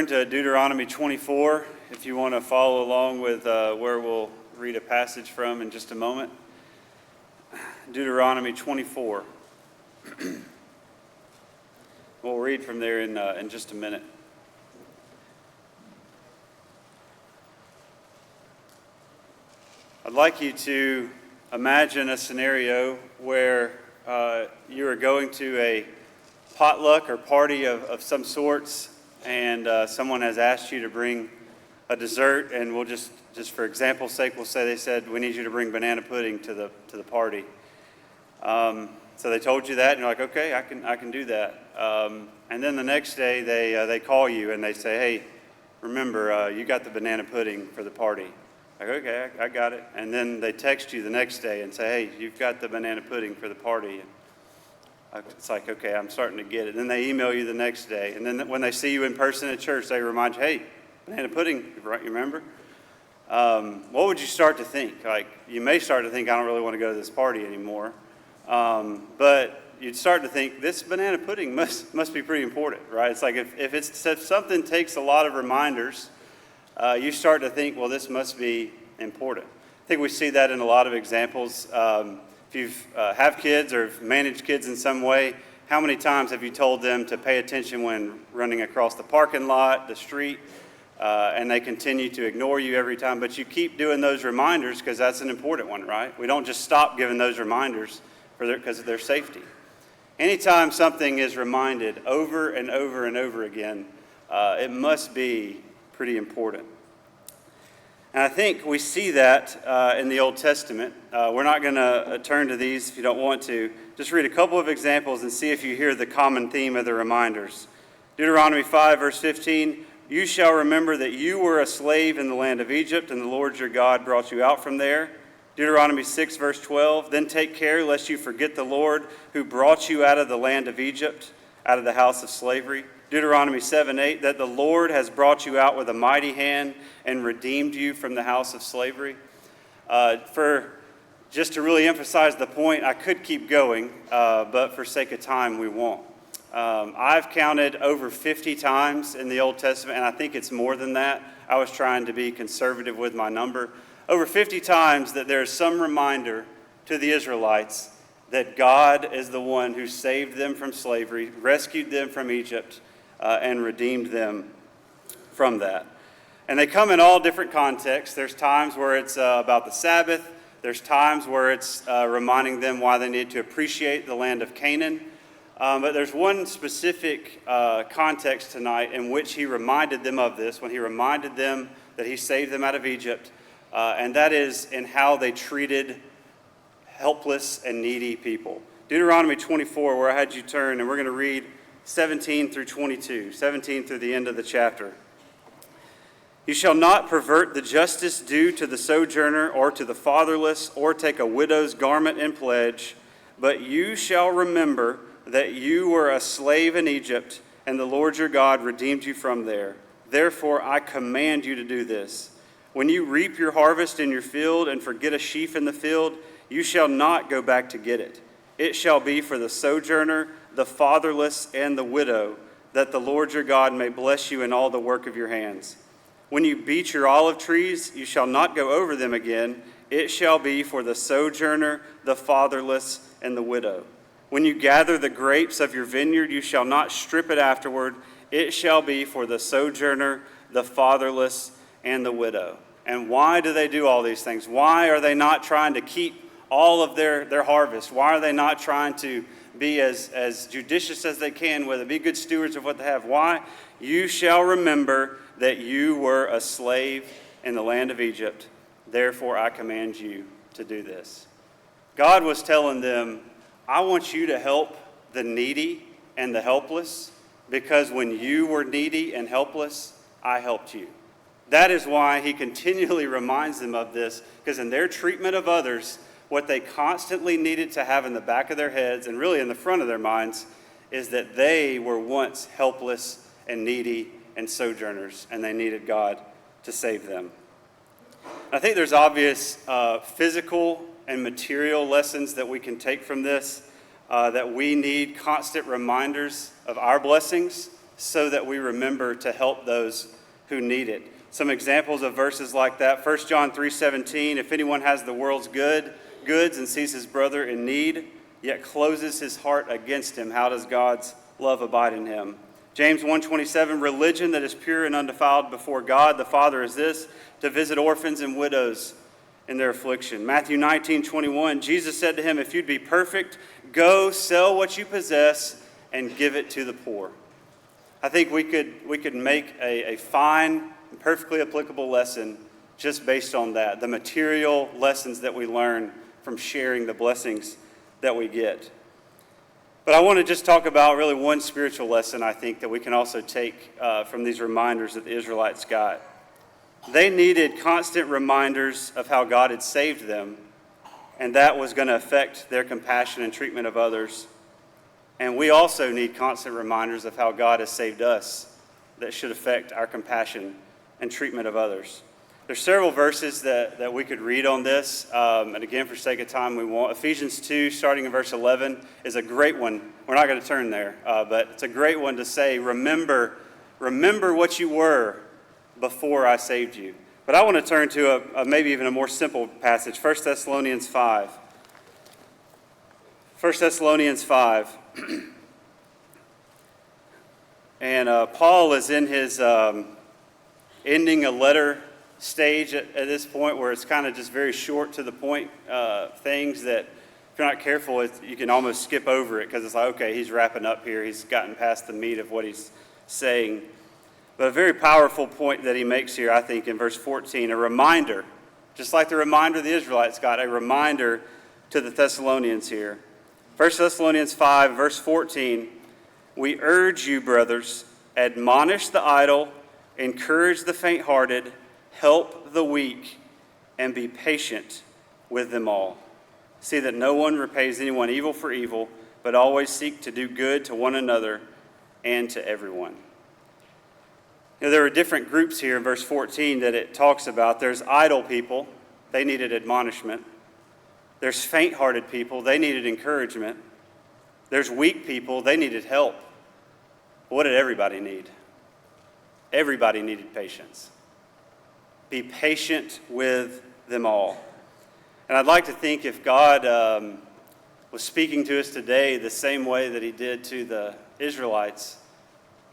turn to Deuteronomy 24 if you want to follow along with where we'll read a passage from in just a moment. Deuteronomy 24. We'll read from there in just a minute. I'd like you to imagine a scenario where you are going to a potluck or party of some sorts, and someone has asked you to bring a dessert, and we'll just for example's sake, we'll say they said, we need you to bring banana pudding to the party. So they told you that, and you're like, okay, I can do that. And then the next day they call you and they say, hey, remember, you got the banana pudding for the party. Like, okay, I got it. And then they text you the next day and say, hey, you've got the banana pudding for the party. It's like, okay, I'm starting to get it. Then they email you the next day. And then when they see you in person at church, they remind you, hey, banana pudding, you remember? What would you start to think? Like, you may start to think, I don't really want to go to this party anymore. But you'd start to think, this banana pudding must be pretty important, right? It's like if something takes a lot of reminders, you start to think, well, this must be important. I think we see that in a lot of examples. If you have kids or have managed kids in some way, how many times have you told them to pay attention when running across the parking lot, the street, and they continue to ignore you every time, but you keep doing those reminders because that's an important one, right? We don't just stop giving those reminders because of their safety. Anytime something is reminded over and over and over again, it must be pretty important. And I think we see that in the Old Testament. We're not going to turn to these if you don't want to. Just read a couple of examples and see if you hear the common theme of the reminders. Deuteronomy 5, verse 15, you shall remember that you were a slave in the land of Egypt, and the Lord your God brought you out from there. Deuteronomy 6, verse 12, then take care lest you forget the Lord who brought you out of the land of Egypt, out of the house of slavery. Deuteronomy 7:8, that the Lord has brought you out with a mighty hand and redeemed you from the house of slavery. Just to really emphasize the point, I could keep going, but for sake of time, we won't. I've counted over 50 times in the Old Testament, and I think it's more than that. I was trying to be conservative with my number. Over 50 times that there's some reminder to the Israelites that God is the one who saved them from slavery, rescued them from Egypt, and redeemed them from that. And they come in all different contexts. There's times where it's about the Sabbath. There's times where it's reminding them why they need to appreciate the land of Canaan. But there's one specific context tonight in which he reminded them of this, when he reminded them that he saved them out of Egypt, and that is in how they treated helpless and needy people. Deuteronomy 24, where I had you turn, and we're going to read 17 through 22, 17 through the end of the chapter. You shall not pervert the justice due to the sojourner or to the fatherless, or take a widow's garment in pledge, but you shall remember that you were a slave in Egypt, and the Lord your God redeemed you from there. Therefore I command you to do this. When you reap your harvest in your field and forget a sheaf in the field, you shall not go back to get it. It shall be for the sojourner, the fatherless, and the widow, that the Lord your God may bless you in all the work of your hands. When you beat your olive trees, you shall not go over them again. It shall be for the sojourner, the fatherless, and the widow. When you gather the grapes of your vineyard, you shall not strip it afterward. It shall be for the sojourner, the fatherless, and the widow. And why do they do all these things? Why are they not trying to keep all of their harvest? Why are they not trying to be as judicious as they can with it, be good stewards of what they have? Why? You shall remember that you were a slave in the land of Egypt. Therefore, I command you to do this. God was telling them, I want you to help the needy and the helpless, because when you were needy and helpless, I helped you. That is why he continually reminds them of this, because in their treatment of others, what they constantly needed to have in the back of their heads and really in the front of their minds is that they were once helpless and needy and sojourners, and they needed God to save them. I think there's obvious physical and material lessons that we can take from this, that we need constant reminders of our blessings, so that we remember to help those who need it. Some examples of verses like that: 1 John 3:17, if anyone has the world's goods and sees his brother in need, yet closes his heart against him, how does God's love abide in him? James 1:27, religion that is pure and undefiled before God the Father is this, to visit orphans and widows in their affliction. Matthew 19:21, Jesus said to him, if you'd be perfect, go sell what you possess and give it to the poor. I think we could make a fine, perfectly applicable lesson just based on that, the material lessons that we learn from sharing the blessings that we get. But I want to just talk about really one spiritual lesson, I think, that we can also take from these reminders that the Israelites got. They needed constant reminders of how God had saved them, and that was going to affect their compassion and treatment of others. And we also need constant reminders of how God has saved us that should affect our compassion and treatment of others. There's several verses that we could read on this, and again, for sake of time, we won't. Ephesians 2, starting in verse 11, is a great one. We're not going to turn there, but it's a great one to say, remember what you were before I saved you. But I want to turn to a maybe even a more simple passage, 1 Thessalonians 5. 1 Thessalonians 5. And Paul is in his ending a letter stage at this point where it's kind of just very short to the point things that if you're not careful, you can almost skip over it because it's like, okay, he's wrapping up here. He's gotten past the meat of what he's saying. But a very powerful point that he makes here, I think, in verse 14, a reminder, just like the reminder the Israelites got, a reminder to the Thessalonians here. 1 Thessalonians 5, verse 14, we urge you, brothers, admonish the idle, encourage the faint-hearted, help the weak, and be patient with them all. See that no one repays anyone evil for evil, but always seek to do good to one another and to everyone. You know, there are different groups here in verse 14 that it talks about. There's idle people. They needed admonishment. There's faint-hearted people. They needed encouragement. There's weak people. They needed help. What did everybody need? Everybody needed patience. Be patient with them all. And I'd like to think if God was speaking to us today the same way that he did to the Israelites,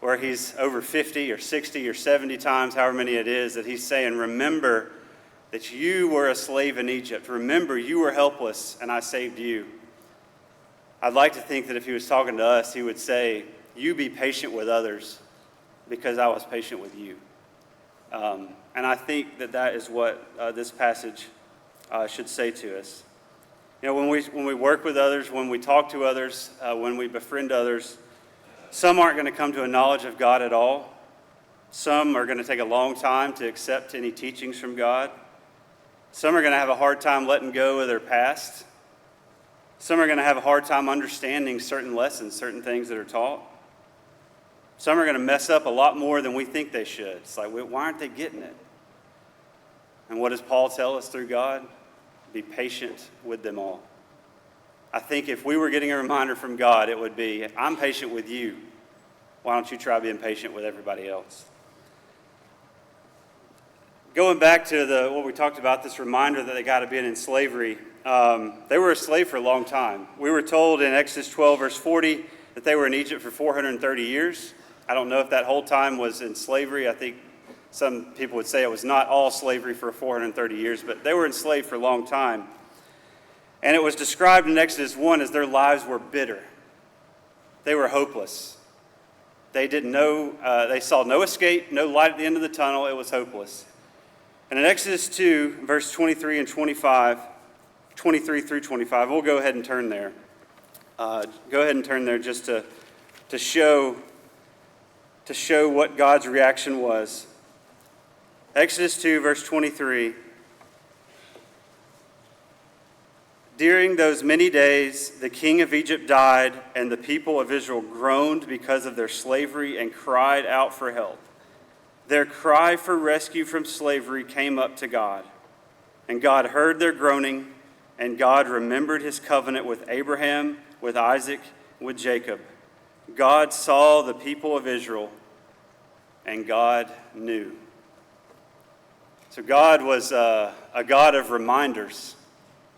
where he's over 50 or 60 or 70 times, however many it is, that he's saying, remember that you were a slave in Egypt. Remember, you were helpless, and I saved you. I'd like to think that if he was talking to us, he would say, you be patient with others because I was patient with you. And I think that is what this passage should say to us. You know, when we work with others, when we talk to others, when we befriend others, some aren't going to come to a knowledge of God at all. Some are going to take a long time to accept any teachings from God. Some are going to have a hard time letting go of their past. Some are going to have a hard time understanding certain lessons, certain things that are taught. Some are going to mess up a lot more than we think they should. It's like, why aren't they getting it? And what does Paul tell us through God? Be patient with them all. I think if we were getting a reminder from God, it would be, I'm patient with you. Why don't you try being patient with everybody else? Going back to what we talked about, this reminder that they got to be in slavery. They were a slave for a long time. We were told in Exodus 12, verse 40, that they were in Egypt for 430 years. I don't know if that whole time was in slavery. I think some people would say it was not all slavery for 430 years, but they were enslaved for a long time. And it was described in Exodus 1 as their lives were bitter. They were hopeless. They saw no escape, no light at the end of the tunnel. It was hopeless. And in Exodus 2, verse 23 and 25, 23 through 25, we'll go ahead and turn there. Go ahead and turn there just to show what God's reaction was. Exodus 2, verse 23. During those many days, the king of Egypt died, and the people of Israel groaned because of their slavery and cried out for help. Their cry for rescue from slavery came up to God, and God heard their groaning, and God remembered his covenant with Abraham, with Isaac, with Jacob. God saw the people of Israel, and God knew. So God was a God of reminders,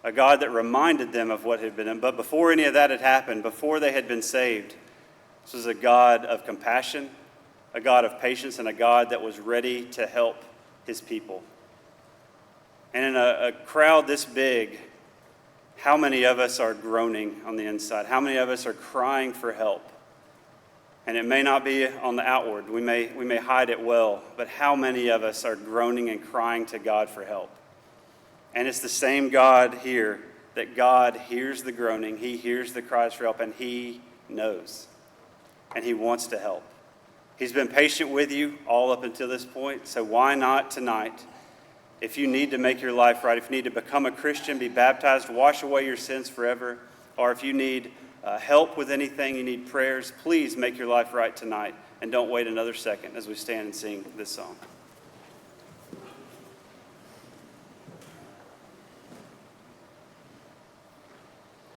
a God that reminded them of what had been done. But before any of that had happened, before they had been saved, this was a God of compassion, a God of patience, and a God that was ready to help his people. And in a crowd this big, how many of us are groaning on the inside? How many of us are crying for help? And it may not be on the outward. We may hide it well, but how many of us are groaning and crying to God for help? And it's the same God here, that God hears the groaning, he hears the cries for help, and he knows. And he wants to help. He's been patient with you all up until this point, so why not tonight? If you need to make your life right, if you need to become a Christian, be baptized, wash away your sins forever, or if you need help with anything, you need prayers, please make your life right tonight, and don't wait another second as we stand and sing this song.